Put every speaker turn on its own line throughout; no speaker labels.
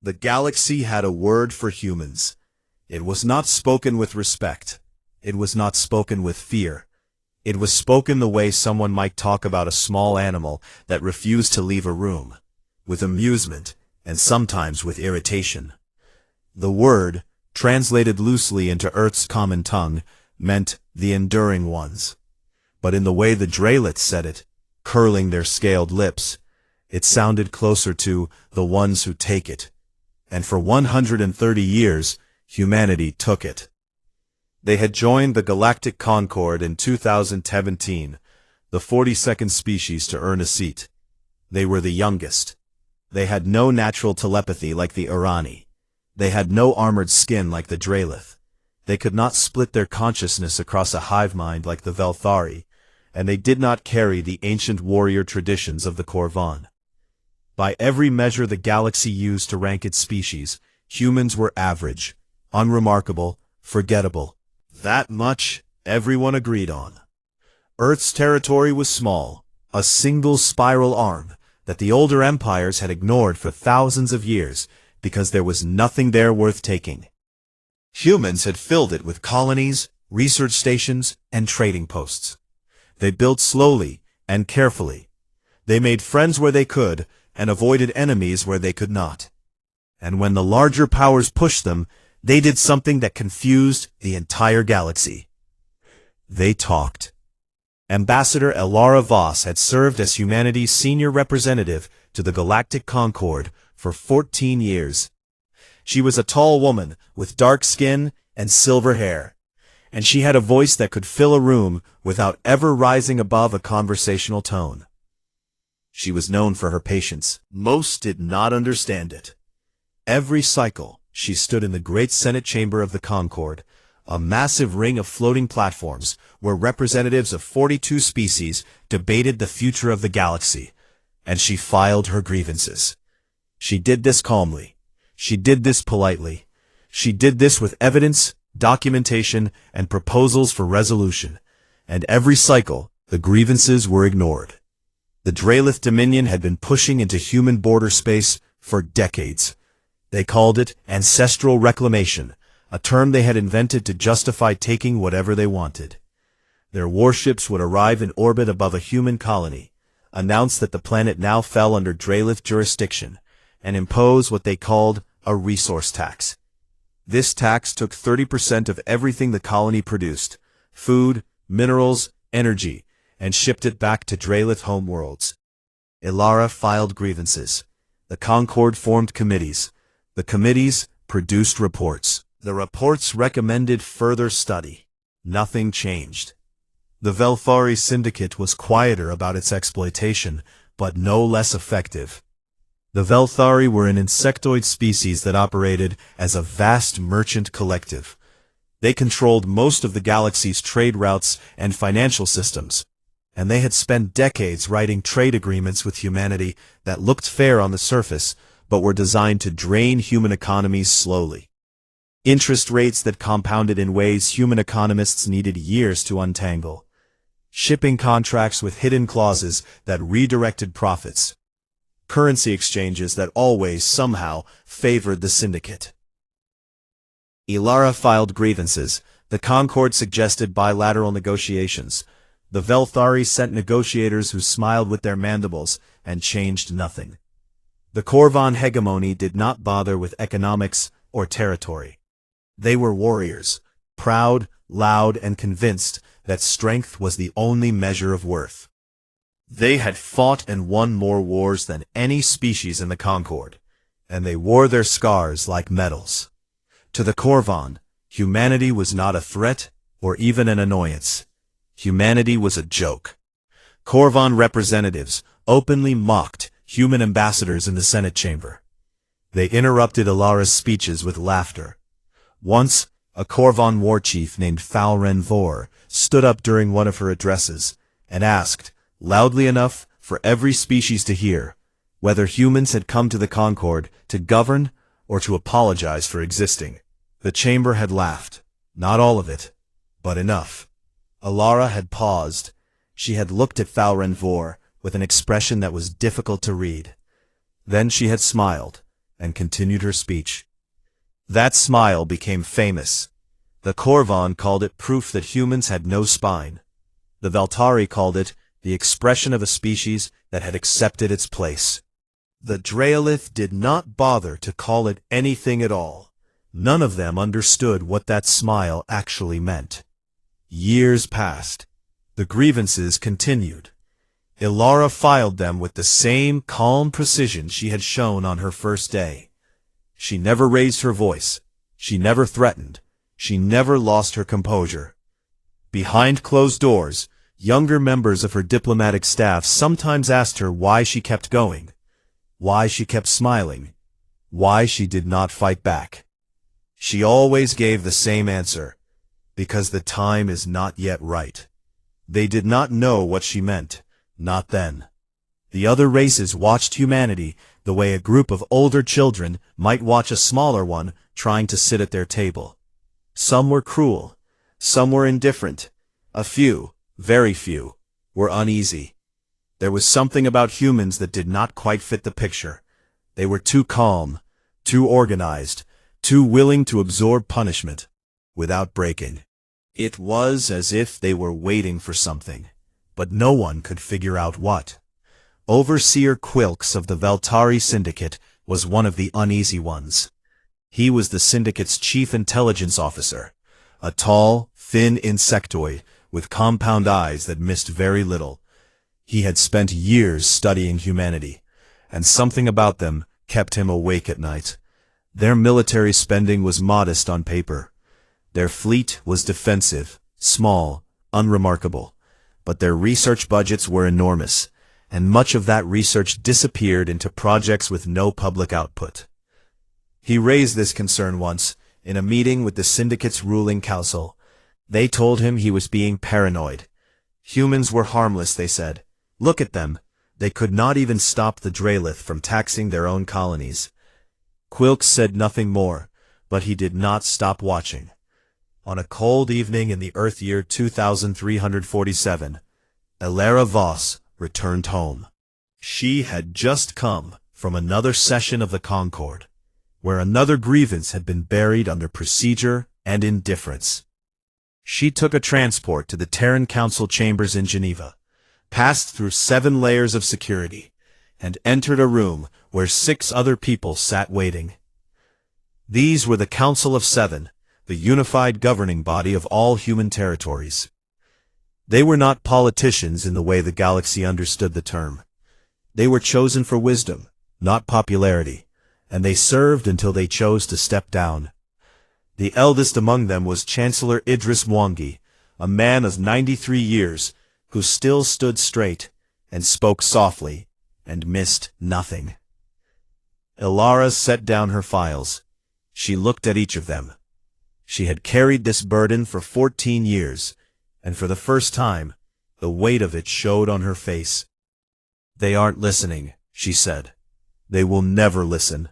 The galaxy had a word for humans. It was not spoken with respect. It was not spoken with fear. It was spoken the way someone might talk about a small animal that refused to leave a room, with amusement and sometimes with irritation. The word, translated loosely into Earth's common tongue, meant the enduring ones. But in the way the Draeliths said it, curling their scaled lips, it sounded closer to the ones who take it. And for 130 years, humanity took it. They had joined the Galactic Concord in 2017, the 42nd species to earn a seat. They were the youngest. They had no natural telepathy like the Irani. They had no armored skin like the Draelith. They could not split their consciousness across a hive mind like the Velthari, and they did not carry the ancient warrior traditions of the Korvan. By every measure the galaxy used to rank its species, humans were average, unremarkable, forgettable. That much everyone agreed on. Earth's territory was small, a single spiral arm that the older empires had ignored for thousands of years because there was nothing there worth taking. Humans had filled it with colonies, research stations, and trading posts. They built slowly and carefully. They made friends where they could and avoided enemies where they could not. And when the larger powers pushed them, they did something that confused the entire galaxy. They talked. Ambassador Elara Voss had served as humanity's senior representative to the Galactic Concord for 14 years. She was a tall woman with dark skin and silver hair, and she had a voice that could fill a room without ever rising above a conversational tone. She was known for her patience. Most did not understand it. Every cycle, she stood in the great Senate chamber of the Concord, a massive ring of floating platforms where representatives of 42 species debated the future of the galaxy, and she filed her grievances. She did this calmly. She did this politely. She did this with evidence, documentation, and proposals for resolution. And every cycle, the grievances were ignored. The Draelith Dominion had been pushing into human border space for decades. They called it ancestral reclamation, a term they had invented to justify taking whatever they wanted. Their warships would arrive in orbit above a human colony, announce that the planet now fell under Draelith jurisdiction, and impose what they called a resource tax. This tax took 30% of everything the colony produced, food, minerals, energy, and shipped it back to Draelith homeworlds. Elara filed grievances. The Concord formed committees. The committees produced reports. The reports recommended further study. Nothing changed. The Velthari Syndicate was quieter about its exploitation, but no less effective. The Velthari were an insectoid species that operated as a vast merchant collective. They controlled most of the galaxy's trade routes and financial systems, and they had spent decades writing trade agreements with humanity that looked fair on the surface, but were designed to drain human economies slowly. Interest rates that compounded in ways human economists needed years to untangle. Shipping contracts with hidden clauses that redirected profits. Currency exchanges that always, somehow, favored the syndicate. Elara filed grievances. The Concord suggested bilateral negotiations. The Velthari sent negotiators who smiled with their mandibles and changed nothing. The Korvan hegemony did not bother with economics or territory. They were warriors, proud, loud, and convinced that strength was the only measure of worth. They had fought and won more wars than any species in the Concord, and they wore their scars like medals. To the Korvan, humanity was not a threat or even an annoyance. Humanity was a joke. Korvan representatives openly mocked human ambassadors in the Senate chamber. They interrupted Elara's speeches with laughter. Once, a Korvan war chief named Falren Vor stood up during one of her addresses and asked, loudly enough for every species to hear, whether humans had come to the Concord to govern or to apologize for existing. The chamber had laughed. Not all of it, but enough. Elara had paused. She had looked at Falren Vor with an expression that was difficult to read. Then she had smiled, and continued her speech. That smile became famous. The Korvan called it proof that humans had no spine. The Veltari called it the expression of a species that had accepted its place. The Dreolith did not bother to call it anything at all. None of them understood what that smile actually meant. Years passed. The grievances continued. Ilara filed them with the same calm precision she had shown on her first day. She never raised her voice. She never threatened. She never lost her composure. Behind closed doors, younger members of her diplomatic staff sometimes asked her why she kept going, why she kept smiling, why she did not fight back. She always gave the same answer: because the time is not yet right. They did not know what she meant, not then. The other races watched humanity the way a group of older children might watch a smaller one trying to sit at their table. Some were cruel, some were indifferent, a few, very few, were uneasy. There was something about humans that did not quite fit the picture. They were too calm, too organized, too willing to absorb punishment without breaking. It was as if they were waiting for something, but no one could figure out what. Overseer Quilks of the Veltari Syndicate was one of the uneasy ones. He was the syndicate's chief intelligence officer, a tall, thin insectoid with compound eyes that missed very little. He had spent years studying humanity, and something about them kept him awake at night. Their military spending was modest on paper. Their fleet was defensive, small, unremarkable, but their research budgets were enormous, and much of that research disappeared into projects with no public output. He raised this concern once, in a meeting with the Syndicate's ruling council. They told him he was being paranoid. Humans were harmless, they said. Look at them. They could not even stop the Dreolith from taxing their own colonies. Quilks said nothing more, but he did not stop watching. On a cold evening in the Earth year 2347, Ilara Voss returned home. She had just come from another session of the Concord, where another grievance had been buried under procedure and indifference. She took a transport to the Terran Council chambers in Geneva, passed through 7 layers of security, and entered a room where 6 other people sat waiting. These were the Council of 7, the unified governing body of all human territories. They were not politicians in the way the galaxy understood the term. They were chosen for wisdom, not popularity, and they served until they chose to step down. The eldest among them was Chancellor Idris Mwangi, a man of 93 years, who still stood straight, and spoke softly, and missed nothing. Ilara set down her files. She looked at each of them. She had carried this burden for 14 years, and for the first time, the weight of it showed on her face. "They aren't listening," she said. "They will never listen."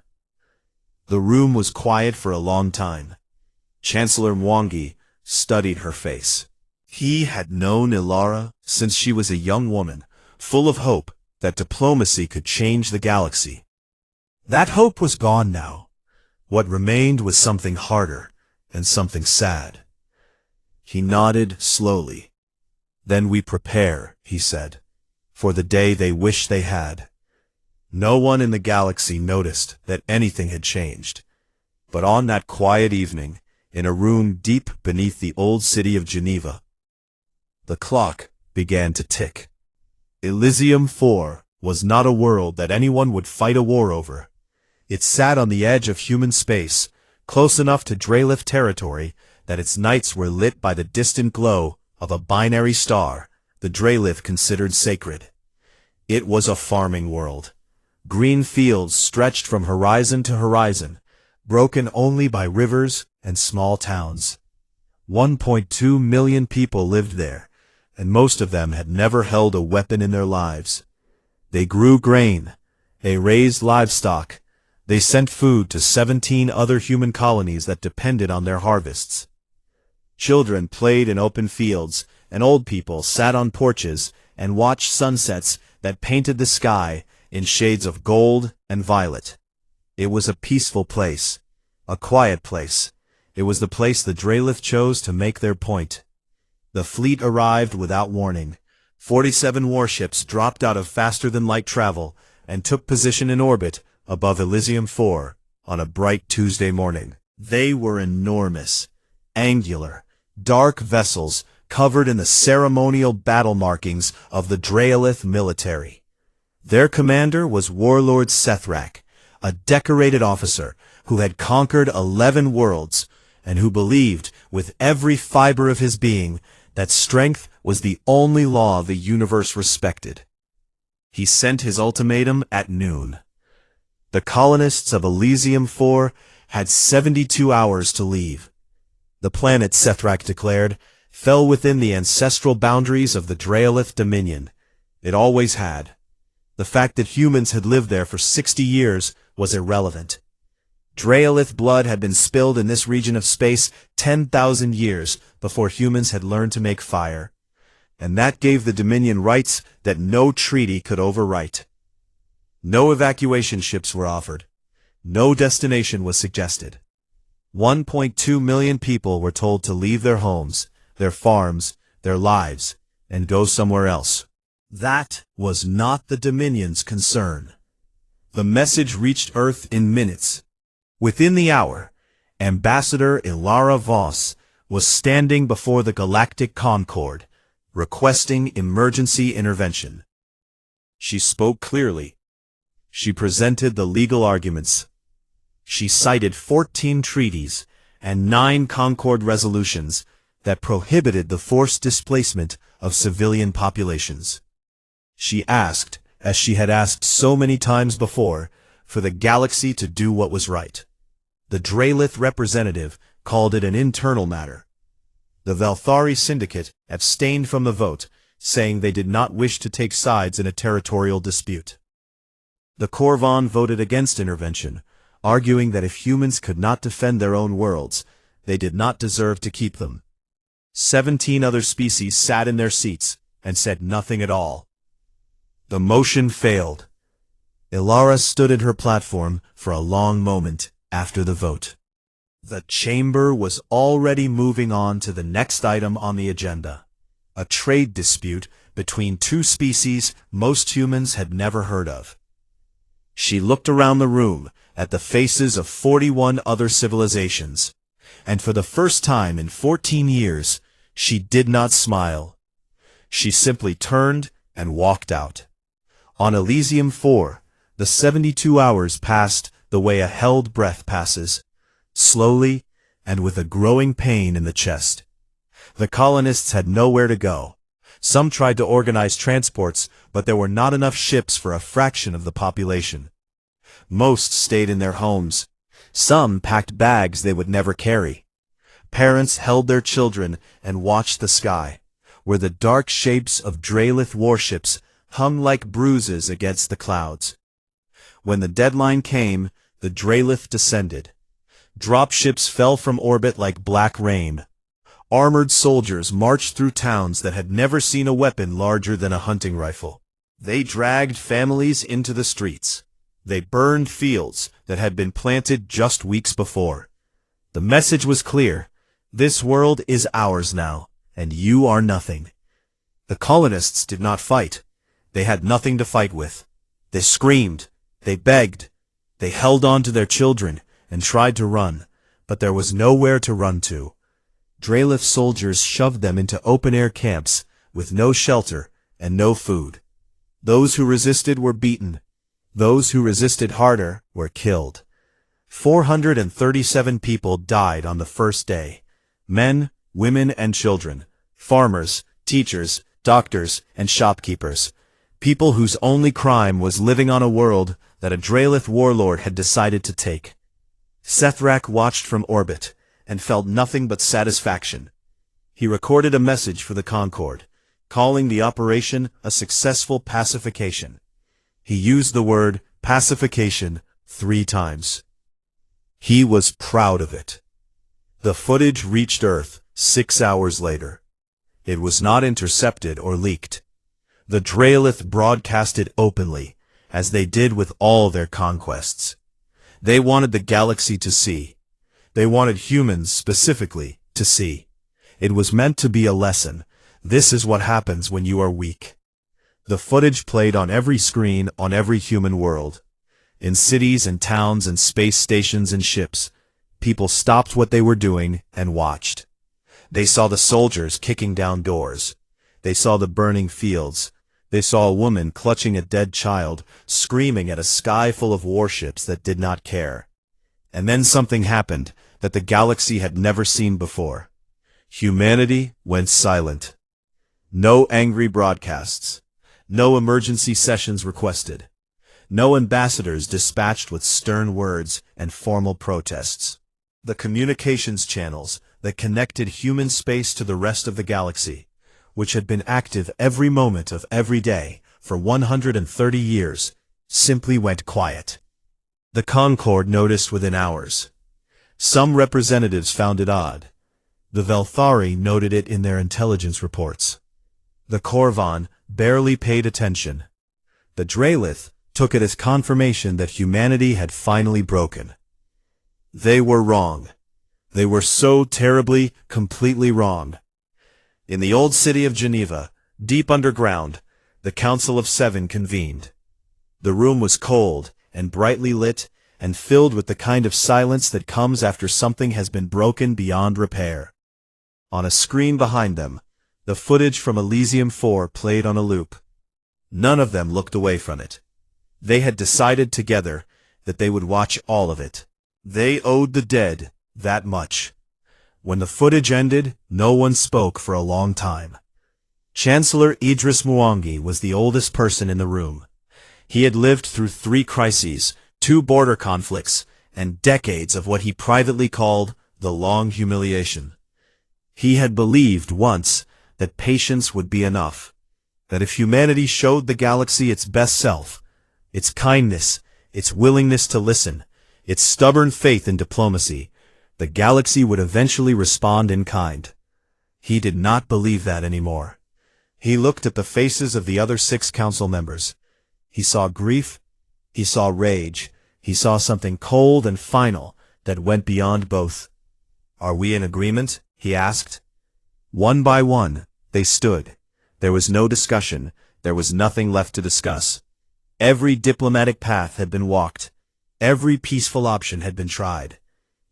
The room was quiet for a long time. Chancellor Mwangi studied her face. He had known Ilara since she was a young woman, full of hope that diplomacy could change the galaxy. That hope was gone now. What remained was something harder and something sad. He nodded slowly. "Then we prepare," he said, "for the day they wish they had." No one in the galaxy noticed that anything had changed. But on that quiet evening, in a room deep beneath the old city of Geneva, the clock began to tick. Elysium 4 was not a world that anyone would fight a war over. It sat on the edge of human space, close enough to Dreolith territory that its nights were lit by the distant glow of a binary star the Dreolith considered sacred. It was a farming world. Green fields stretched from horizon to horizon, broken only by rivers and small towns. 1.2 million people lived there, and most of them had never held a weapon in their lives. They grew grain, they raised livestock, they sent food to 17 other human colonies that depended on their harvests. Children played in open fields, and old people sat on porches and watched sunsets that painted the sky in shades of gold and violet. It was a peaceful place. A quiet place. It was the place the Drelith chose to make their point. The fleet arrived without warning. 47 warships dropped out of faster-than-light travel and took position in orbit above Elysium 4 on a bright Tuesday morning. They were enormous, angular, dark vessels covered in the ceremonial battle markings of the Drelith military. Their commander was Warlord Sethrak, a decorated officer who had conquered 11 worlds and who believed with every fiber of his being that strength was the only law the universe respected. He sent his ultimatum at noon. The colonists of Elysium 4 had 72 hours to leave. The planet, Sethrak declared, fell within the ancestral boundaries of the Drelith Dominion. It always had. The fact that humans had lived there for 60 years was irrelevant. Drelith blood had been spilled in this region of space 10,000 years before humans had learned to make fire. And that gave the Dominion rights that no treaty could overwrite. No evacuation ships were offered. No destination was suggested. 1.2 million people were told to leave their homes, their farms, their lives, and go somewhere else. That was not the Dominion's concern. The message reached Earth in minutes. Within the hour, Ambassador Ilara Voss was standing before the Galactic Concord, requesting emergency intervention. She spoke clearly. She presented the legal arguments. She cited 14 treaties and 9 Concord resolutions that prohibited the forced displacement of civilian populations. She asked, as she had asked so many times before, for the galaxy to do what was right. The Drelith representative called it an internal matter. The Velthari Syndicate abstained from the vote, saying they did not wish to take sides in a territorial dispute. The Korvan voted against intervention, arguing that if humans could not defend their own worlds, they did not deserve to keep them. 17 other species sat in their seats and said nothing at all. The motion failed. Ilara stood at her platform for a long moment after the vote. The chamber was already moving on to the next item on the agenda, a trade dispute between 2 species most humans had never heard of. She looked around the room at the faces of 41 other civilizations, and for the first time in 14 years, she did not smile. She simply turned and walked out. On Elysium 4, the 72 hours passed the way a held breath passes, slowly and with a growing pain in the chest. The colonists had nowhere to go. Some tried to organize transports, but there were not enough ships for a fraction of the population. Most stayed in their homes. Some packed bags they would never carry. Parents held their children and watched the sky, where the dark shapes of Drelith warships hung like bruises against the clouds. When the deadline came, the Drelith descended. Dropships fell from orbit like black rain. Armored soldiers marched through towns that had never seen a weapon larger than a hunting rifle. They dragged families into the streets. They burned fields that had been planted just weeks before. The message was clear. This world is ours now, and you are nothing. The colonists did not fight. They had nothing to fight with. They screamed. They begged. They held on to their children and tried to run, but there was nowhere to run to. Drelith soldiers shoved them into open-air camps with no shelter and no food. Those who resisted were beaten. Those who resisted harder were killed. 437 people died on the first day. Men, women, and children. Farmers, teachers, doctors, and shopkeepers. People whose only crime was living on a world that a Drelith warlord had decided to take. Sethrak watched from orbit and felt nothing but satisfaction. He recorded a message for the Concord, calling the operation a successful pacification. He used the word pacification 3 times. He was proud of it. The footage reached Earth 6 hours later. It was not intercepted or leaked. The Drelith broadcast it openly, as they did with all their conquests. They wanted the galaxy to see. They wanted humans, specifically, to see. It was meant to be a lesson. This is what happens when you are weak. The footage played on every screen on every human world. In cities and towns and space stations and ships, people stopped what they were doing and watched. They saw the soldiers kicking down doors. They saw the burning fields. They saw a woman clutching a dead child, screaming at a sky full of warships that did not care. And then something happened that the galaxy had never seen before. Humanity went silent. No angry broadcasts. No emergency sessions requested. No ambassadors dispatched with stern words and formal protests. The communications channels that connected human space to the rest of the galaxy, which had been active every moment of every day for 130 years, simply went quiet. The Concord noticed within hours. Some representatives found it odd. The Velthari noted it in their intelligence reports. The Korvan barely paid attention. The Dralith took it as confirmation that humanity had finally broken. They were wrong. They were so terribly, completely wrong. In the old city of Geneva, deep underground, the Council of Seven convened. The room was cold and brightly lit and filled with the kind of silence that comes after something has been broken beyond repair. On a screen behind them, the footage from Elysium 4 played on a loop. None of them looked away from it. They had decided together that they would watch all of it. They owed the dead that much. When the footage ended, no one spoke for a long time. Chancellor Idris Mwangi was the oldest person in the room. He had lived through 3 crises, 2 border conflicts, and decades of what he privately called the long humiliation. He had believed once that patience would be enough, that if humanity showed the galaxy its best self, its kindness, its willingness to listen, its stubborn faith in diplomacy, the galaxy would eventually respond in kind. He did not believe that anymore. He looked at the faces of the other 6 council members. He saw grief, he saw rage, he saw something cold and final that went beyond both. "Are we in agreement?" he asked. One by one, they stood. There was no discussion. There was nothing left to discuss. Every diplomatic path had been walked. Every peaceful option had been tried.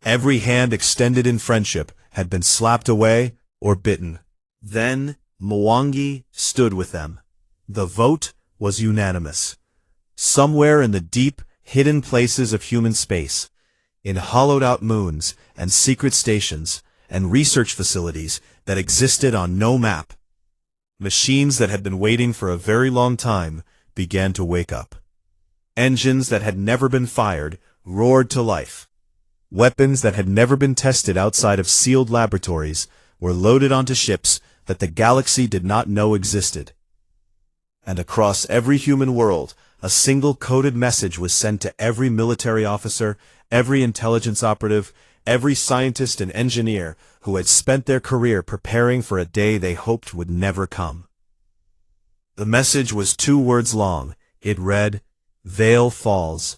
Every hand extended in friendship had been slapped away or bitten. Then Mwangi stood with them. The vote was unanimous. Somewhere in the deep, hidden places of human space, in hollowed-out moons and secret stations and research facilities that existed on no map, machines that had been waiting for a very long time began to wake up. Engines that had never been fired roared to life. Weapons that had never been tested outside of sealed laboratories were loaded onto ships that the galaxy did not know existed. And across every human world, a single coded message was sent to every military officer, every intelligence operative, every scientist and engineer who had spent their career preparing for a day they hoped would never come. The message was 2 words long. It read, "Veil falls."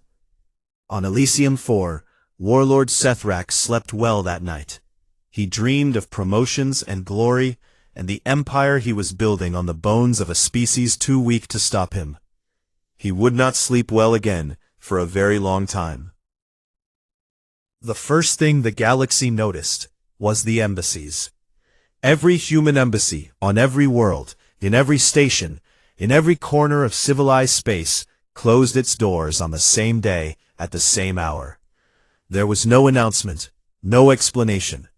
On Elysium 4, Warlord Sethrak slept well that night. He dreamed of promotions and glory and the empire he was building on the bones of a species too weak to stop him. He would not sleep well again for a very long time. The first thing the galaxy noticed was the embassies. Every human embassy, on every world, in every station, in every corner of civilized space, closed its doors on the same day at the same hour. There was no announcement, no explanation.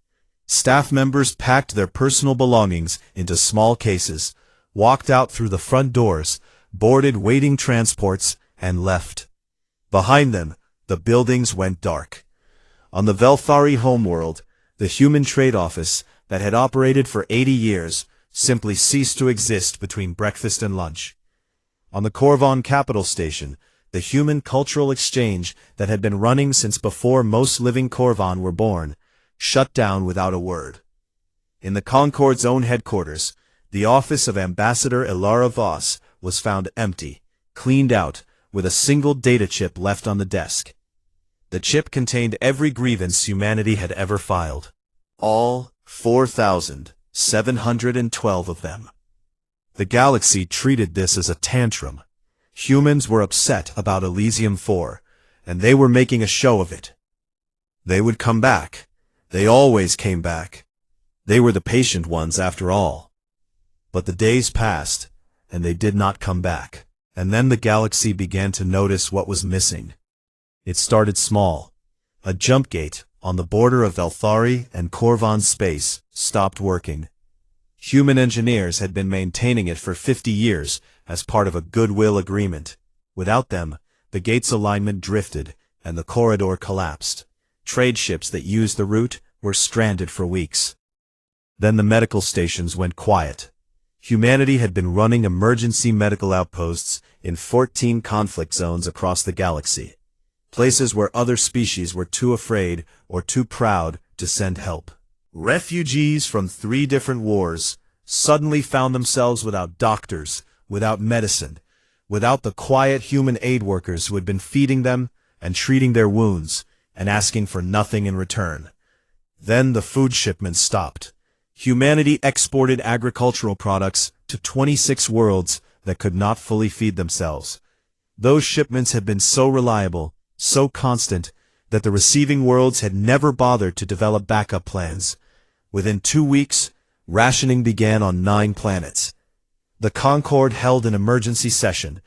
Staff members packed their personal belongings into small cases, walked out through the front doors, boarded waiting transports, and left. Behind them, the buildings went dark. On the Velthari homeworld, the human trade office that had operated for 80 years simply ceased to exist between breakfast and lunch. On the Korvan capital station, the human cultural exchange that had been running since before most living Korvan were born, shut down without a word. In the Concord's own headquarters, the office of Ambassador Ilara Voss was found empty, cleaned out, with a single data chip left on the desk. The chip contained every grievance humanity had ever filed. All 4,712 of them. The galaxy treated this as a tantrum. Humans were upset about Elysium 4, and they were making a show of it. They would come back. They always came back. They were the patient ones after all. But the days passed, and they did not come back. And then the galaxy began to notice what was missing. It started small. A jump gate on the border of Velthari and Korvan space stopped working. Human engineers had been maintaining it for 50 years as part of a goodwill agreement. Without them, the gate's alignment drifted and the corridor collapsed. Trade ships that used the route were stranded for weeks. Then the medical stations went quiet. Humanity had been running emergency medical outposts in 14 conflict zones across the galaxy. Places where other species were too afraid or too proud to send help. Refugees from 3 different wars suddenly found themselves without doctors, without medicine, without the quiet human aid workers who had been feeding them and treating their wounds and asking for nothing in return. Then the food shipments stopped. Humanity exported agricultural products to 26 worlds that could not fully feed themselves. Those shipments had been so reliable, so constant, that the receiving worlds had never bothered to develop backup plans. Within 2 weeks, rationing began on 9 planets. The Concord held an emergency session.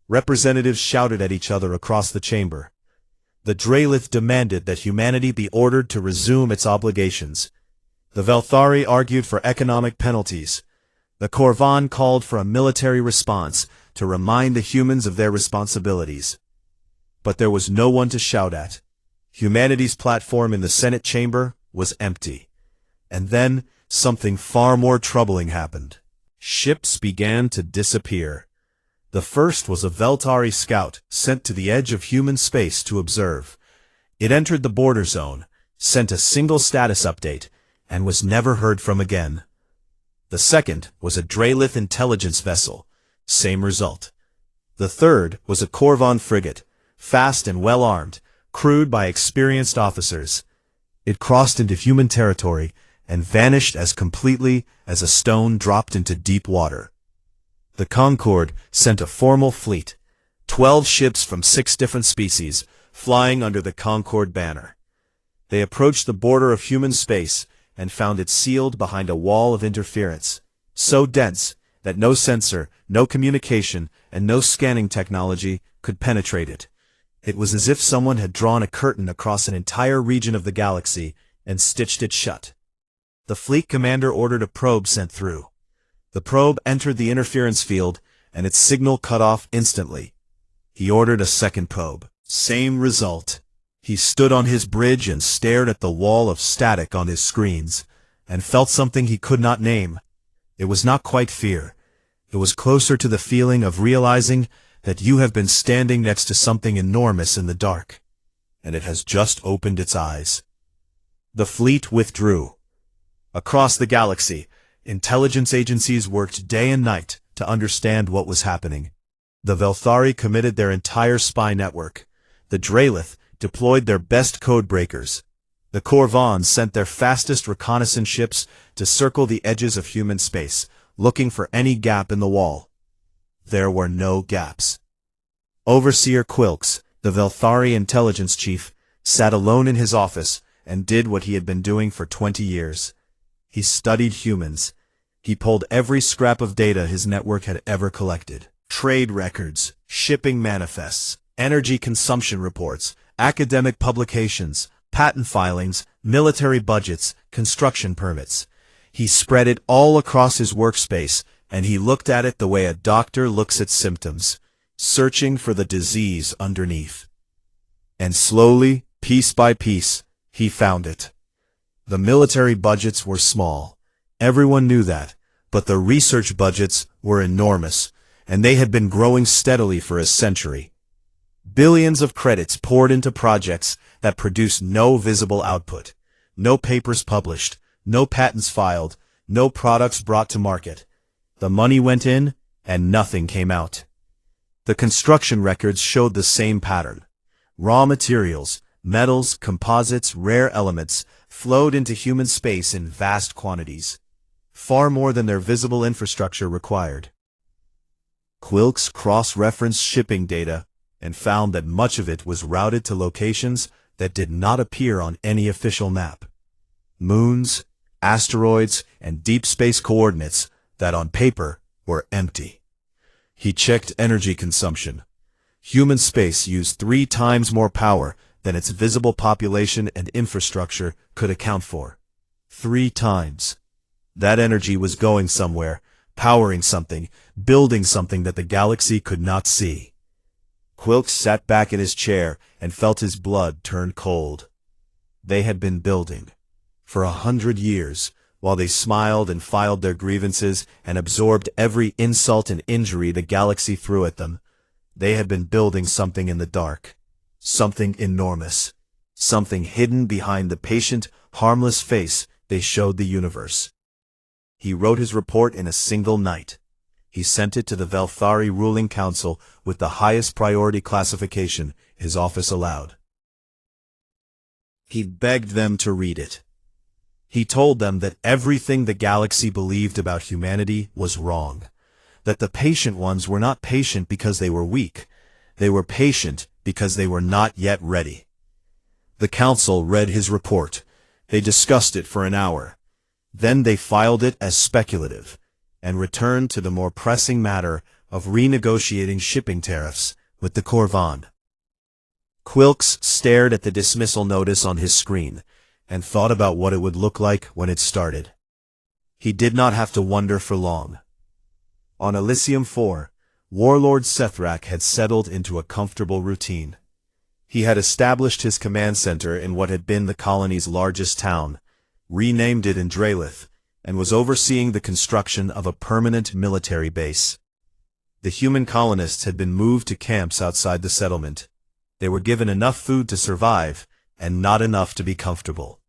Representatives shouted at each other across the chamber. The Draelith demanded that humanity be ordered to resume its obligations. The Velthari argued for economic penalties. The Korvan called for a military response to remind the humans of their responsibilities. But there was no one to shout at. Humanity's platform in the Senate chamber was empty. And then something far more troubling happened. Ships began to disappear. The first was a Veltari scout sent to the edge of human space to observe. It entered the border zone, sent a single status update, and was never heard from again. The second was a Draelith intelligence vessel. Same result. The third was a Korvan frigate, fast and well-armed, crewed by experienced officers. It crossed into human territory and vanished as completely as a stone dropped into deep water. The Concord sent a formal fleet, 12 ships from 6 different species, flying under the Concord banner. They approached the border of human space and found it sealed behind a wall of interference, so dense that no sensor, no communication, and no scanning technology could penetrate it. It was as if someone had drawn a curtain across an entire region of the galaxy and stitched it shut. The fleet commander ordered a probe sent through. The probe entered the interference field, and its signal cut off instantly. He ordered a second probe. Same result. He stood on his bridge and stared at the wall of static on his screens, and felt something he could not name. It was not quite fear. It was closer to the feeling of realizing that you have been standing next to something enormous in the dark, and it has just opened its eyes. The fleet withdrew. Across the galaxy, intelligence agencies worked day and night to understand what was happening. The Velthari committed their entire spy network. The Draelith deployed their best codebreakers. The Korvan sent their fastest reconnaissance ships to circle the edges of human space, looking for any gap in the wall. There were no gaps. Overseer Quilks, the Velthari intelligence chief, sat alone in his office and did what he had been doing for 20 years. He studied humans. He pulled every scrap of data his network had ever collected. Trade records, shipping manifests, energy consumption reports, academic publications, patent filings, military budgets, construction permits. He spread it all across his workspace, and he looked at it the way a doctor looks at symptoms, searching for the disease underneath. And slowly, piece by piece, he found it. The military budgets were small. Everyone knew that, but the research budgets were enormous, and they had been growing steadily for a century. Billions of credits poured into projects that produced no visible output, no papers published, no patents filed, no products brought to market. The money went in, and nothing came out. The construction records showed the same pattern. Raw materials, Metals, composites, rare elements flowed into human space in vast quantities, far more than their visible infrastructure required. Quilks cross-referenced shipping data and found that much of it was routed to locations that did not appear on any official map. Moons, asteroids, and deep space coordinates that on paper were empty. He checked energy consumption. Human space used 3 times more power than its visible population and infrastructure could account for. 3 times. That energy was going somewhere, powering something, building something that the galaxy could not see. Quilks sat back in his chair and felt his blood turn cold. They had been building. For 100 years, while they smiled and filed their grievances and absorbed every insult and injury the galaxy threw at them, they had been building something in the dark. Something enormous. Something hidden behind the patient, harmless face they showed the universe. He wrote his report in a single night. He sent it to the Velthari ruling council with the highest priority classification his office allowed. He begged them to read it. He told them that everything the galaxy believed about humanity was wrong. That the patient ones were not patient because they were weak. They were patient because they were not yet ready. The council read his report. They discussed it for an hour. Then they filed it as speculative, and returned to the more pressing matter of renegotiating shipping tariffs with the Corvan. Quilks stared at the dismissal notice on his screen, and thought about what it would look like when it started. He did not have to wonder for long. On Elysium 4, Warlord Sethrak had settled into a comfortable routine. He had established his command center in what had been the colony's largest town, renamed it in Dralith, and was overseeing the construction of a permanent military base. The human colonists had been moved to camps outside the settlement. They were given enough food to survive, and not enough to be comfortable.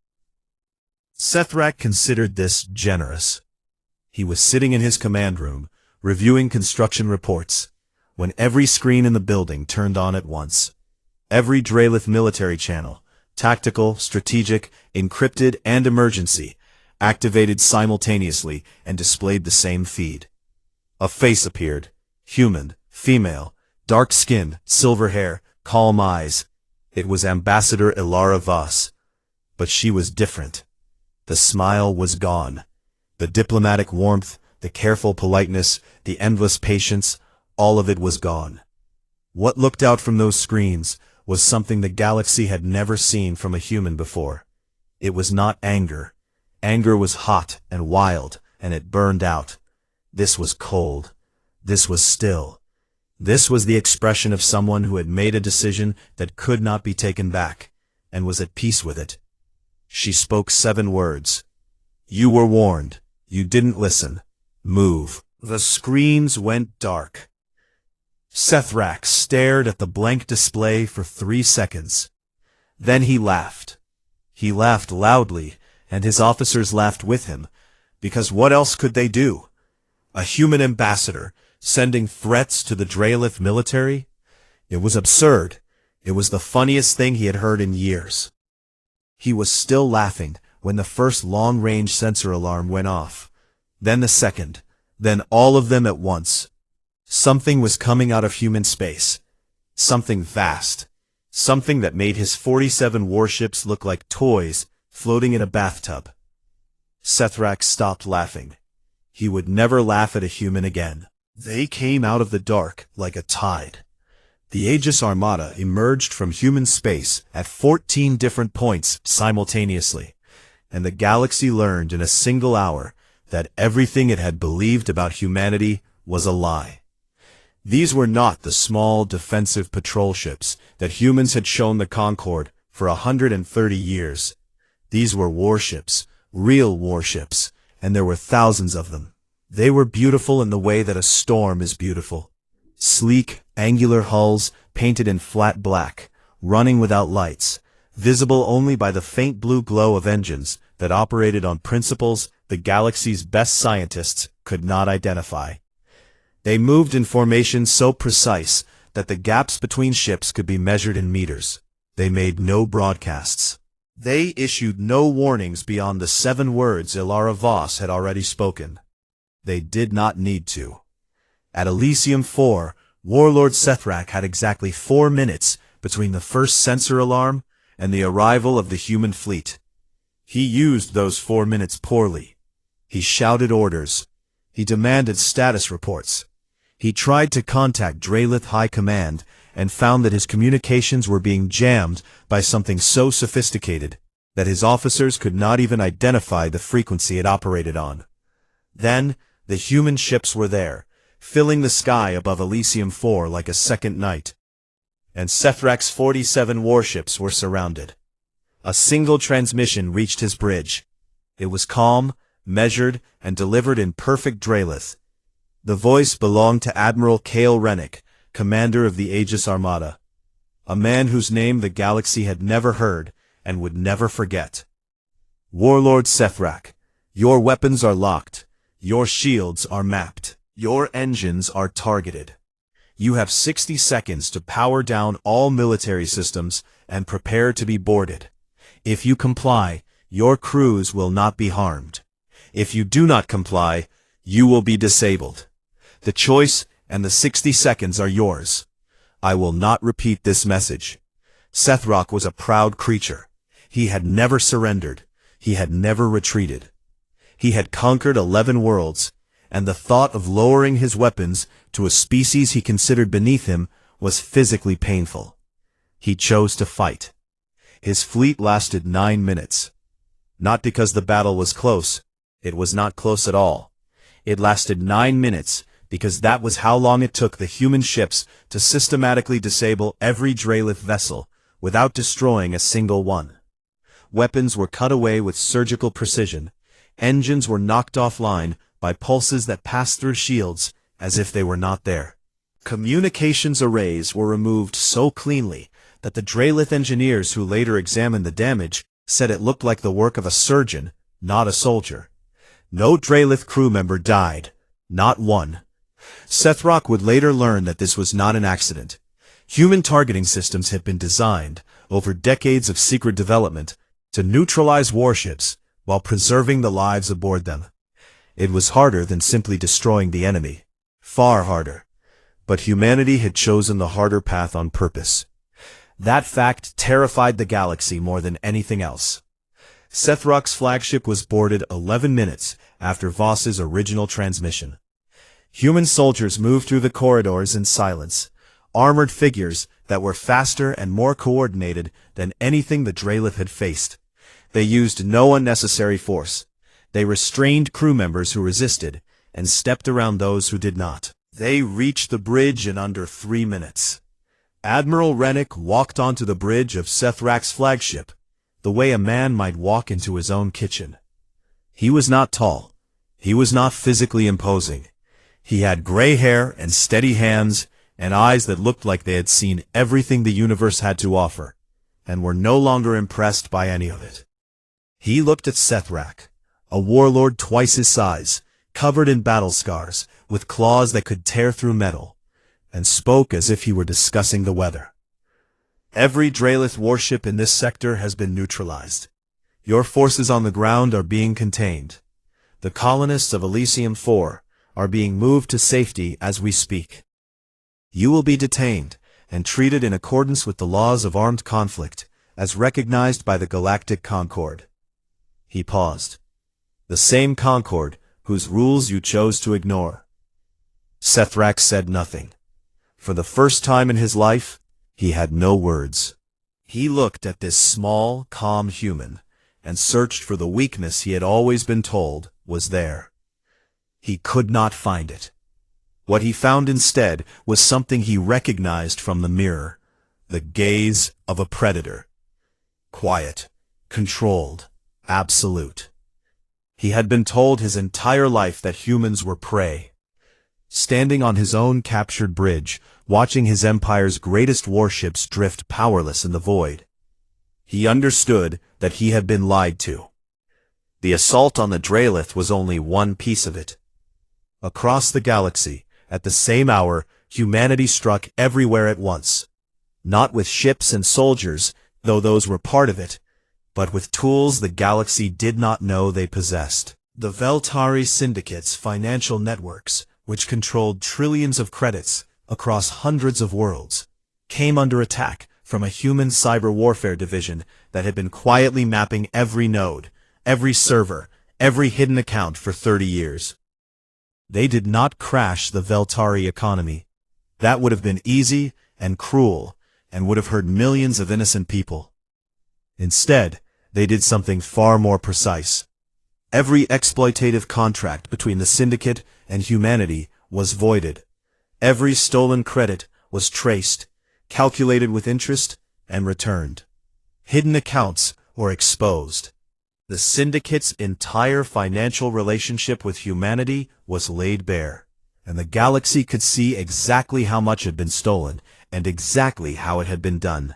Sethrak considered this generous. He was sitting in his command room, reviewing construction reports, when every screen in the building turned on at once. Every Dralith military channel, tactical, strategic, encrypted, and emergency, activated simultaneously and displayed the same feed. A face appeared. Human, female, dark skin, silver hair, calm eyes. It was Ambassador Ilara Voss. But she was different. The smile was gone. The diplomatic warmth, the careful politeness, the endless patience, all of it was gone. What looked out from those screens was something the galaxy had never seen from a human before. It was not anger. Anger was hot and wild, and it burned out. This was cold. This was still. This was the expression of someone who had made a decision that could not be taken back, and was at peace with it. She spoke 7 words. You were warned. You didn't listen. Move. The screens went dark. Sethrak stared at the blank display for 3 seconds. Then he laughed. He laughed loudly, and his officers laughed with him, because what else could they do? A human ambassador, sending threats to the Dralith military? It was absurd. It was the funniest thing he had heard in years. He was still laughing when the first long-range sensor alarm went off. Then the second. Then all of them at once. Something was coming out of human space. Something vast. Something that made his 47 warships look like toys floating in a bathtub. Sethrak stopped laughing. He would never laugh at a human again. They came out of the dark like a tide. The Aegis Armada emerged from human space at 14 different points simultaneously, and the galaxy learned in a single hour that everything it had believed about humanity was a lie. These were not the small defensive patrol ships that humans had shown the Concord for 130 years. These were warships, real warships, and there were thousands of them. They were beautiful in the way that a storm is beautiful. Sleek, angular hulls painted in flat black, running without lights, visible only by the faint blue glow of engines that operated on principles the galaxy's best scientists could not identify. They moved in formations so precise that the gaps between ships could be measured in meters. They made no broadcasts. They issued no warnings beyond the 7 words Ilara Voss had already spoken. They did not need to. At Elysium 4, Warlord Sethrak had exactly 4 minutes between the first sensor alarm and the arrival of the human fleet. He used those 4 minutes poorly. He shouted orders. He demanded status reports. He tried to contact Drelith High Command and found that his communications were being jammed by something so sophisticated that his officers could not even identify the frequency it operated on. Then, the human ships were there, filling the sky above Elysium 4 like a second night. And Sethrak's 47 warships were surrounded. A single transmission reached his bridge. It was calm, measured, and delivered in perfect Drelith. The voice belonged to Admiral Kale Rennick, commander of the Aegis Armada, a man whose name the galaxy had never heard and would never forget. Warlord Sethrak, your weapons are locked, your shields are mapped, your engines are targeted. You have 60 seconds to power down all military systems and prepare to be boarded. If you comply, your crews will not be harmed. If you do not comply, you will be disabled. The choice and the 60 seconds are yours. I will not repeat this message. Sethrak was a proud creature. He had never surrendered. He had never retreated. He had conquered 11 worlds, and the thought of lowering his weapons to a species he considered beneath him was physically painful. He chose to fight. His fleet lasted 9 minutes. Not because the battle was close. It was not close at all. It lasted 9 minutes because that was how long it took the human ships to systematically disable every Drelith vessel without destroying a single one. Weapons were cut away with surgical precision. Engines were knocked offline by pulses that passed through shields as if they were not there. Communications arrays were removed so cleanly that the Drelith engineers who later examined the damage said it looked like the work of a surgeon, not a soldier. No Drelith crew member died. Not one. Sethrak would later learn that this was not an accident. Human targeting systems had been designed, over decades of secret development, to neutralize warships while preserving the lives aboard them. It was harder than simply destroying the enemy. Far harder. But humanity had chosen the harder path on purpose. That fact terrified the galaxy more than anything else. Sethrak's flagship was boarded 11 minutes after Voss's original transmission. Human soldiers moved through the corridors in silence, armored figures that were faster and more coordinated than anything the Drelith had faced. They used no unnecessary force. They restrained crew members who resisted and stepped around those who did not. They reached the bridge in under 3 minutes. Admiral Rennick walked onto the bridge of Sethrak's flagship, the way a man might walk into his own kitchen. He was not tall. He was not physically imposing. He had gray hair and steady hands and eyes that looked like they had seen everything the universe had to offer, and were no longer impressed by any of it. He looked at Sethrak, a warlord twice his size, covered in battle scars, with claws that could tear through metal, and spoke as if he were discussing the weather. Every Drelith warship in this sector has been neutralized. Your forces on the ground are being contained. The colonists of Elysium 4 are being moved to safety as we speak. You will be detained and treated in accordance with the laws of armed conflict, as recognized by the Galactic Concord. He paused. The same Concord whose rules you chose to ignore. Sethrak said nothing. For the first time in his life, he had no words. He looked at this small, calm human and searched for the weakness he had always been told was there. He could not find it. What he found instead was something he recognized from the mirror, the gaze of a predator. Quiet, controlled, absolute. He had been told his entire life that humans were prey. Standing on his own captured bridge, watching his empire's greatest warships drift powerless in the void, he understood that he had been lied to. The assault on the Drelith was only one piece of it. Across the galaxy, at the same hour, humanity struck everywhere at once. Not with ships and soldiers, though those were part of it, but with tools the galaxy did not know they possessed. The Veltari Syndicate's financial networks, which controlled trillions of credits across hundreds of worlds, came under attack from a human cyber warfare division that had been quietly mapping every node, every server, every hidden account for 30 years. They did not crash the Veltari economy. That would have been easy and cruel and would have hurt millions of innocent people. Instead, they did something far more precise. Every exploitative contract between the Syndicate and humanity was voided. Every stolen credit was traced, calculated with interest, and returned. Hidden accounts were exposed. The Syndicate's entire financial relationship with humanity was laid bare, and the galaxy could see exactly how much had been stolen and exactly how it had been done.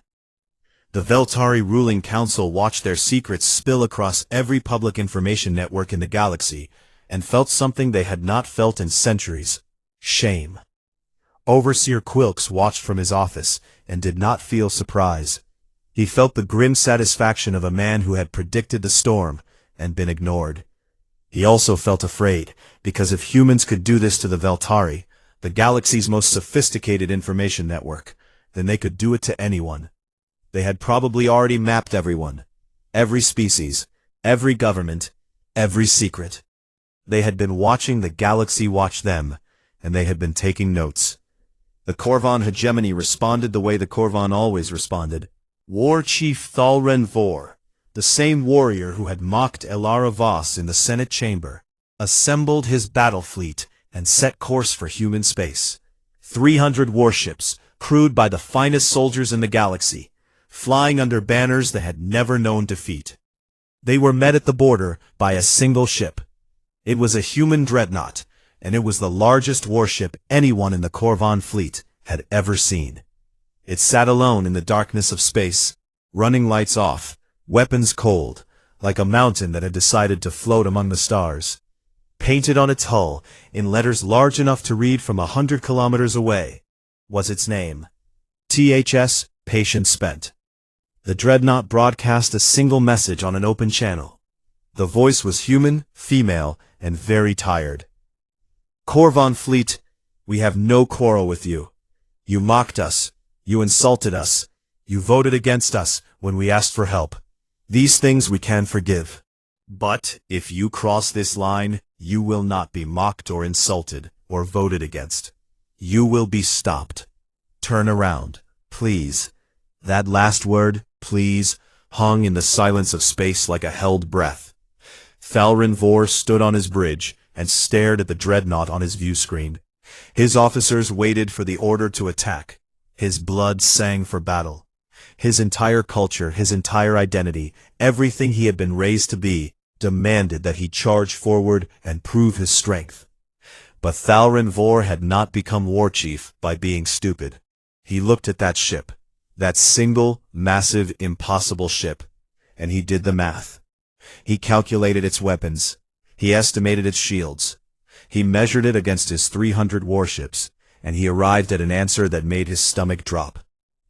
The Veltari ruling council watched their secrets spill across every public information network in the galaxy and felt something they had not felt in centuries: shame. Overseer Quilks watched from his office and did not feel surprise. He felt the grim satisfaction of a man who had predicted the storm and been ignored. He also felt afraid, because if humans could do this to the Veltari, the galaxy's most sophisticated information network, then they could do it to anyone. They had probably already mapped everyone, every species, every government, every secret. They had been watching the galaxy watch them, and they had been taking notes. The Korvan hegemony responded the way the Korvan always responded. War Chief Thalren Vor, the same warrior who had mocked Elara Voss in the Senate chamber, assembled his battle fleet and set course for human space. 300 warships, crewed by the finest soldiers in the galaxy, flying under banners that had never known defeat. They were met at the border by a single ship. It was a human dreadnought, and it was the largest warship anyone in the Korvan fleet had ever seen. It sat alone in the darkness of space, running lights off, weapons cold, like a mountain that had decided to float among the stars. Painted on its hull, in letters large enough to read from 100 kilometers away, was its name: THS, Patience Spent. The dreadnought broadcast a single message on an open channel. The voice was human, female, and very tired. Korvan fleet, we have no quarrel with you. You mocked us. You insulted us. You voted against us when we asked for help. These things we can forgive. But if you cross this line, you will not be mocked or insulted or voted against. You will be stopped. Turn around, please. That last word, please, hung in the silence of space like a held breath. Thalren Vor stood on his bridge and stared at the dreadnought on his view screen. His officers waited for the order to attack. His blood sang for battle. His entire culture, his entire identity, everything he had been raised to be, demanded that he charge forward and prove his strength. But Thalren Vor had not become war chief by being stupid. He looked at that ship, that single, massive, impossible ship, and he did the math. He calculated its weapons. He estimated its shields. He measured it against his 300 warships, and he arrived at an answer that made his stomach drop.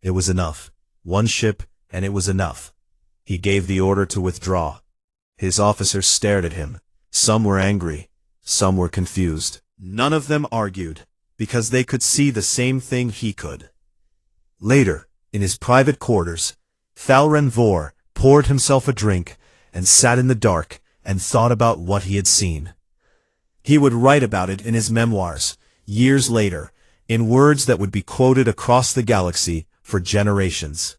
It was enough. One ship, and it was enough. He gave the order to withdraw. His officers stared at him. Some were angry. Some were confused. None of them argued, because they could see the same thing he could. Later, in his private quarters, Thalren Vor poured himself a drink and sat in the dark and thought about what he had seen. He would write about it in his memoirs, years later, in words that would be quoted across the galaxy for generations.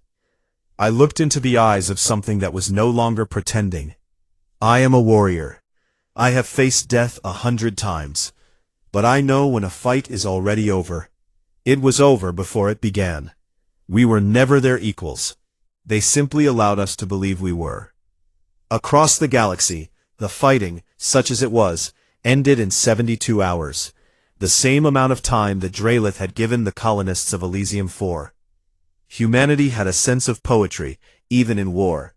I looked into the eyes of something that was no longer pretending. I am a warrior. I have faced death 100 times. But I know when a fight is already over. It was over before it began. We were never their equals. They simply allowed us to believe we were. Across the galaxy, the fighting, such as it was, ended in 72 hours. The same amount of time that Drelith had given the colonists of Elysium 4. Humanity had a sense of poetry, even in war.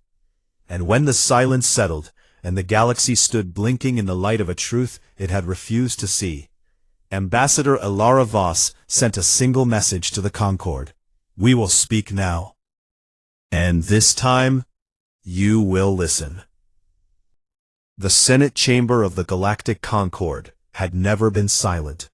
And when the silence settled, and the galaxy stood blinking in the light of a truth it had refused to see, Ambassador Elara Voss sent a single message to the Concord: "We will speak now." And this time, you will listen. The Senate chamber of the Galactic Concord had never been silent.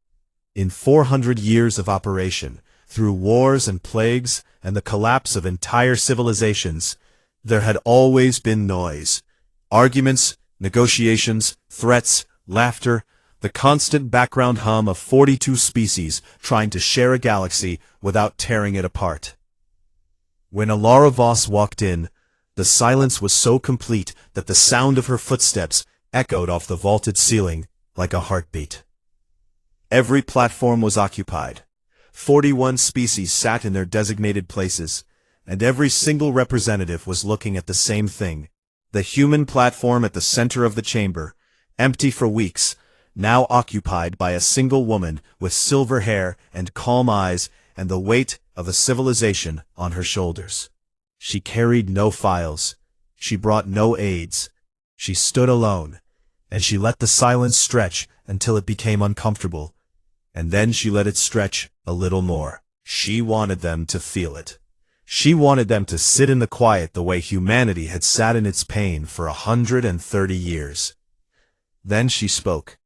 In 400 years of operation, through wars and plagues and the collapse of entire civilizations, there had always been noise. Arguments, negotiations, threats, laughter, the constant background hum of 42 species trying to share a galaxy without tearing it apart. When Alara Voss walked in, the silence was so complete that the sound of her footsteps echoed off the vaulted ceiling like a heartbeat. Every platform was occupied. 41 species sat in their designated places, and every single representative was looking at the same thing. The human platform at the center of the chamber, empty for weeks, now occupied by a single woman with silver hair and calm eyes and the weight of a civilization on her shoulders. She carried no files. She brought no aids. She stood alone, and she let the silence stretch until it became uncomfortable, and then she let it stretch a little more. She wanted them to feel it. She wanted them to sit in the quiet the way humanity had sat in its pain for 130 years. Then she spoke.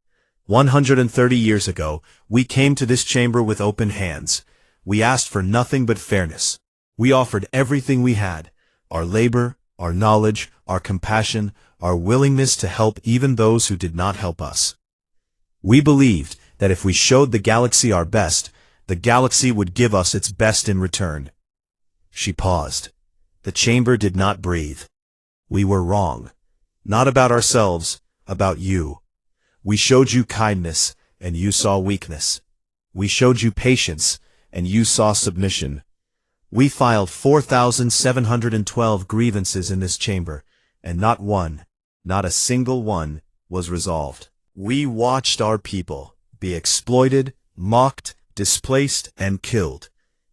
130 years ago, we came to this chamber with open hands. We asked for nothing but fairness. We offered everything we had, our labor, our knowledge, our compassion, our willingness to help even those who did not help us. We believed that if we showed the galaxy our best, the galaxy would give us its best in return. She paused. The chamber did not breathe. We were wrong. Not about ourselves, about you. We showed you kindness, and you saw weakness. We showed you patience, and you saw submission. We filed 4,712 grievances in this chamber, and not one, not a single one, was resolved. We watched our people be exploited, mocked, displaced, and killed.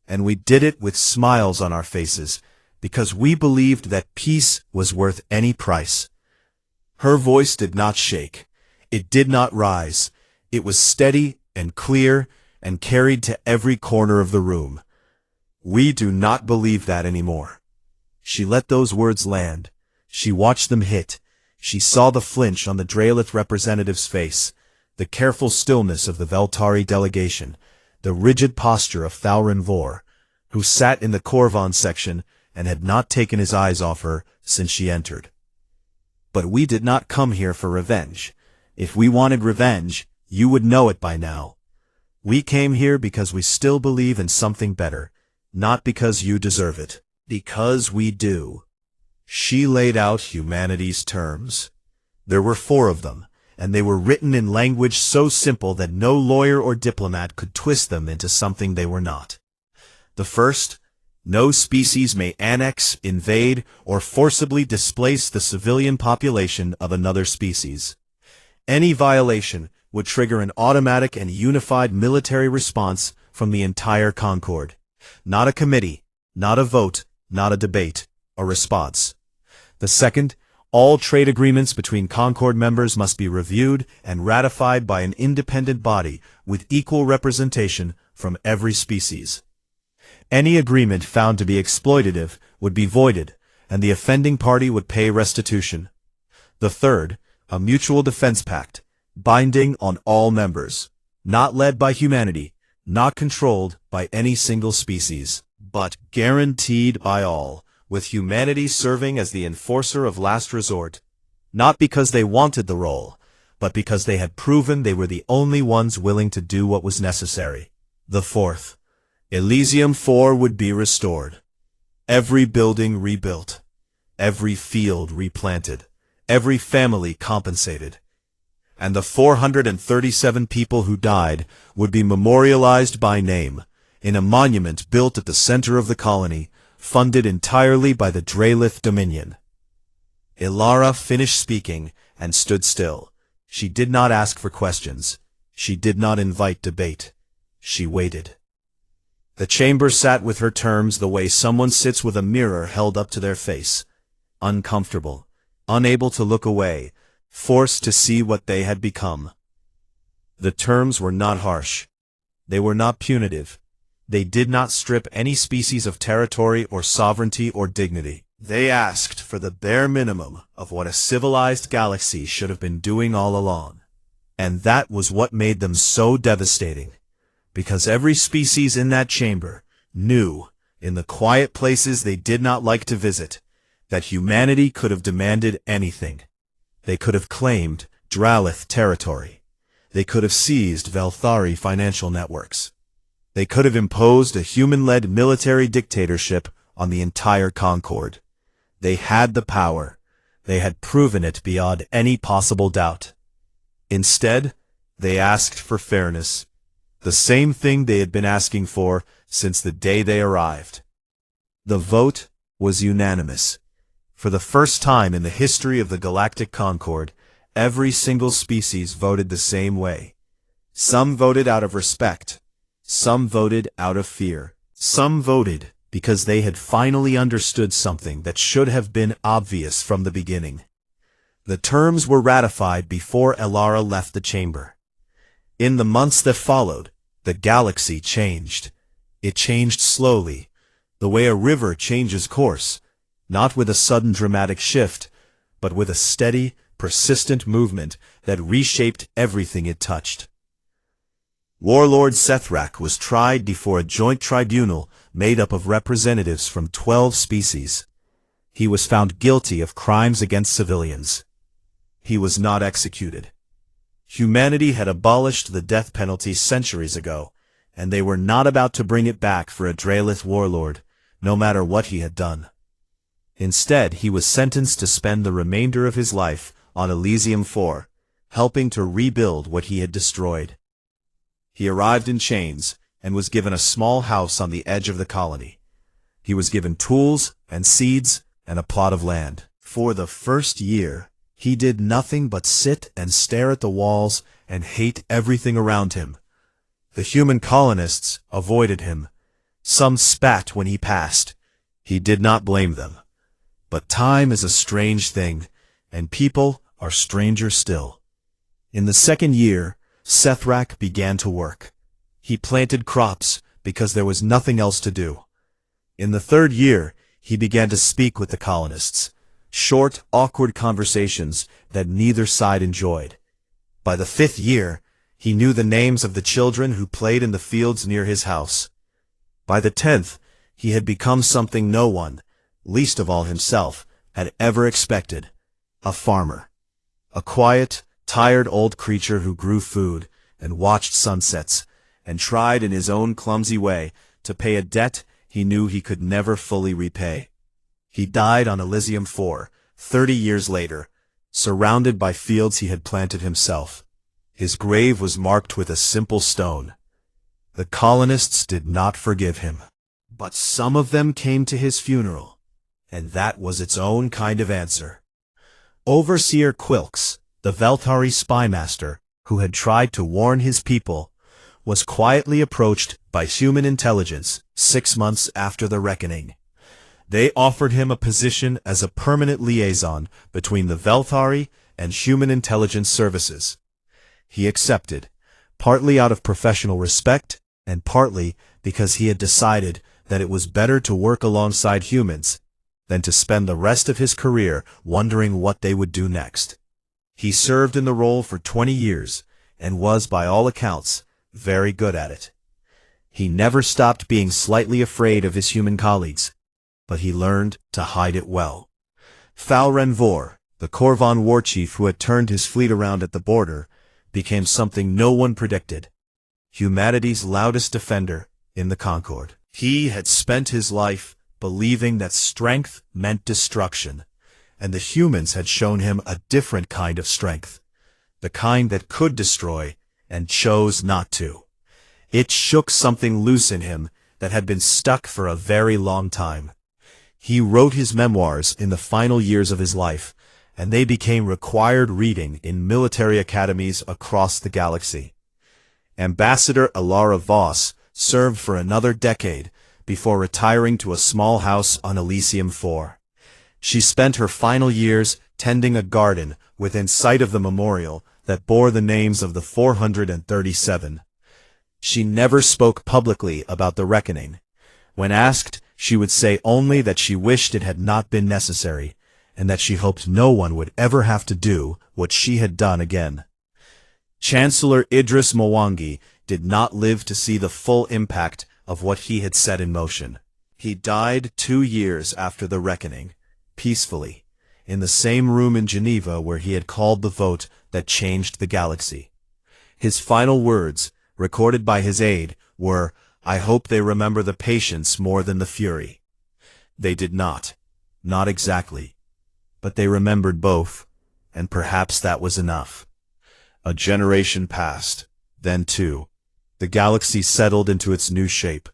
And we did it with smiles on our faces, because we believed that peace was worth any price. Her voice did not shake. It did not rise. It was steady and clear and carried to every corner of the room. We do not believe that anymore. She let those words land. She watched them hit. She saw the flinch on the Draelith representative's face, the careful stillness of the Veltari delegation, the rigid posture of Thaurin Vor, who sat in the Korvan section and had not taken his eyes off her since she entered. But we did not come here for revenge. If we wanted revenge, you would know it by now. We came here because we still believe in something better, not because you deserve it. Because we do. She laid out humanity's terms. There were 4 of them, and they were written in language so simple that no lawyer or diplomat could twist them into something they were not. The first, no species may annex, invade, or forcibly displace the civilian population of another species. Any violation would trigger an automatic and unified military response from the entire Concord. Not a committee, not a vote, not a debate, a response. The second, all trade agreements between Concord members must be reviewed and ratified by an independent body with equal representation from every species. Any agreement found to be exploitative would be voided, and the offending party would pay restitution. The third, a mutual defense pact, binding on all members, not led by humanity, not controlled by any single species, but guaranteed by all, with humanity serving as the enforcer of last resort, not because they wanted the role, but because they had proven they were the only ones willing to do what was necessary. The fourth, Elysium 4 would be restored, every building rebuilt, every field replanted, every family compensated, and the 437 people who died would be memorialized by name in a monument built at the center of the colony, funded entirely by the Draelith Dominion. Ilara finished speaking and stood still. She did not ask for questions. She did not invite debate. She waited. The chamber sat with her terms the way someone sits with a mirror held up to their face, uncomfortable, unable to look away, forced to see what they had become. The terms were not harsh. They were not punitive. They did not strip any species of territory or sovereignty or dignity. They asked for the bare minimum of what a civilized galaxy should have been doing all along. And that was what made them so devastating, because every species in that chamber knew, in the quiet places they did not like to visit, that humanity could have demanded anything. They could have claimed Dralith territory. They could have seized Velthari financial networks. They could have imposed a human-led military dictatorship on the entire Concord. They had the power. They had proven it beyond any possible doubt. Instead, they asked for fairness, the same thing they had been asking for since the day they arrived. The vote was unanimous. For the first time in the history of the Galactic Concord, every single species voted the same way. Some voted out of respect. Some voted out of fear. Some voted because they had finally understood something that should have been obvious from the beginning. The terms were ratified before Elara left the chamber. In the months that followed, the galaxy changed. It changed slowly, the way a river changes course, not with a sudden dramatic shift, but with a steady, persistent movement that reshaped everything it touched. Warlord Sethrak was tried before a joint tribunal made up of representatives from 12 species. He was found guilty of crimes against civilians. He was not executed. Humanity had abolished the death penalty centuries ago, and they were not about to bring it back for a Dralith warlord, no matter what he had done. Instead, he was sentenced to spend the remainder of his life on Elysium 4, helping to rebuild what he had destroyed. He arrived in chains and was given a small house on the edge of the colony. He was given tools and seeds and a plot of land. For the first year, he did nothing but sit and stare at the walls and hate everything around him. The human colonists avoided him. Some spat when he passed. He did not blame them. But time is a strange thing, and people are stranger still. In the second year, Sethrak began to work. He planted crops because there was nothing else to do. In the third year, he began to speak with the colonists. Short, awkward conversations that neither side enjoyed. By the fifth year, he knew the names of the children who played in the fields near his house. By the 10th, he had become something no one, least of all himself, had ever expected: a farmer. A quiet, tired old creature who grew food and watched sunsets and tried in his own clumsy way to pay a debt he knew he could never fully repay. He died on Elysium 4, 30 years later, surrounded by fields he had planted himself. His grave was marked with a simple stone. The colonists did not forgive him. But some of them came to his funeral, and that was its own kind of answer. Overseer Quilks, the Velthari spymaster, who had tried to warn his people, was quietly approached by human intelligence 6 months after the reckoning. They offered him a position as a permanent liaison between the Velthari and human intelligence services. He accepted, partly out of professional respect and partly because he had decided that it was better to work alongside humans than to spend the rest of his career wondering what they would do next. He served in the role for 20 years and was, by all accounts, very good at it. He never stopped being slightly afraid of his human colleagues, but he learned to hide it well. Falren Vor, the Korvan war chief who had turned his fleet around at the border, became something no one predicted: humanity's loudest defender in the Concord. He had spent his life believing that strength meant destruction, and the humans had shown him a different kind of strength, the kind that could destroy and chose not to. It shook something loose in him that had been stuck for a very long time. He wrote his memoirs in the final years of his life, and they became required reading in military academies across the galaxy. Ambassador Elara Voss served for another decade before retiring to a small house on Elysium 4. She spent her final years tending a garden within sight of the memorial that bore the names of the 437. She never spoke publicly about the reckoning. When asked, she would say only that she wished it had not been necessary, and that she hoped no one would ever have to do what she had done again. Chancellor Idris Mwangi did not live to see the full impact of what he had set in motion. He died 2 years after the reckoning, peacefully, in the same room in Geneva where he had called the vote that changed the galaxy. His final words, recorded by his aide, were, "I hope they remember the patience more than the fury." They did not. Not exactly. But they remembered both, and perhaps that was enough. A generation passed. Then, too, the galaxy settled into its new shape,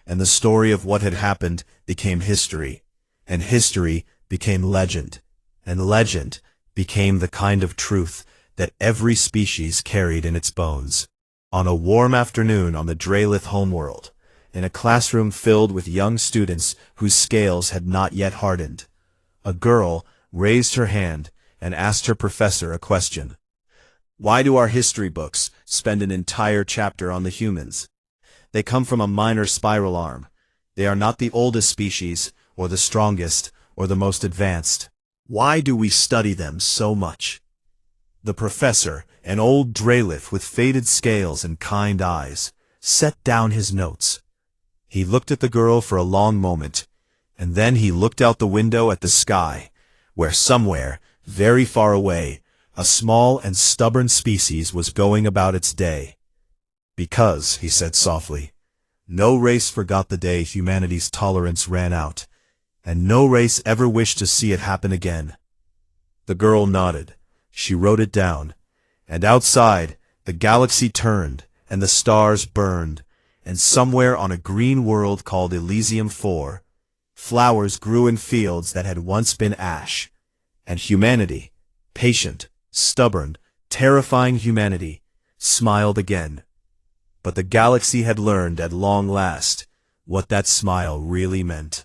and the story of what had happened became history, and history became legend, and legend became the kind of truth that every species carried in its bones. On a warm afternoon on the Draelith homeworld, in a classroom filled with young students whose scales had not yet hardened, a girl raised her hand and asked her professor a question. "Why do our history books spend an entire chapter on the humans? They come from a minor spiral arm. They are not the oldest species, or the strongest, or the most advanced. Why do we study them so much?" The professor, an old Draelith with faded scales and kind eyes, set down his notes. He looked at the girl for a long moment, and then he looked out the window at the sky, where somewhere, very far away, a small and stubborn species was going about its day. "Because," he said softly, "no race forgot the day humanity's tolerance ran out, and no race ever wished to see it happen again." The girl nodded. She wrote it down, and outside, the galaxy turned, and the stars burned, and somewhere on a green world called Elysium 4, flowers grew in fields that had once been ash, and humanity, patient, stubborn, terrifying humanity, smiled again. But the galaxy had learned at long last what that smile really meant.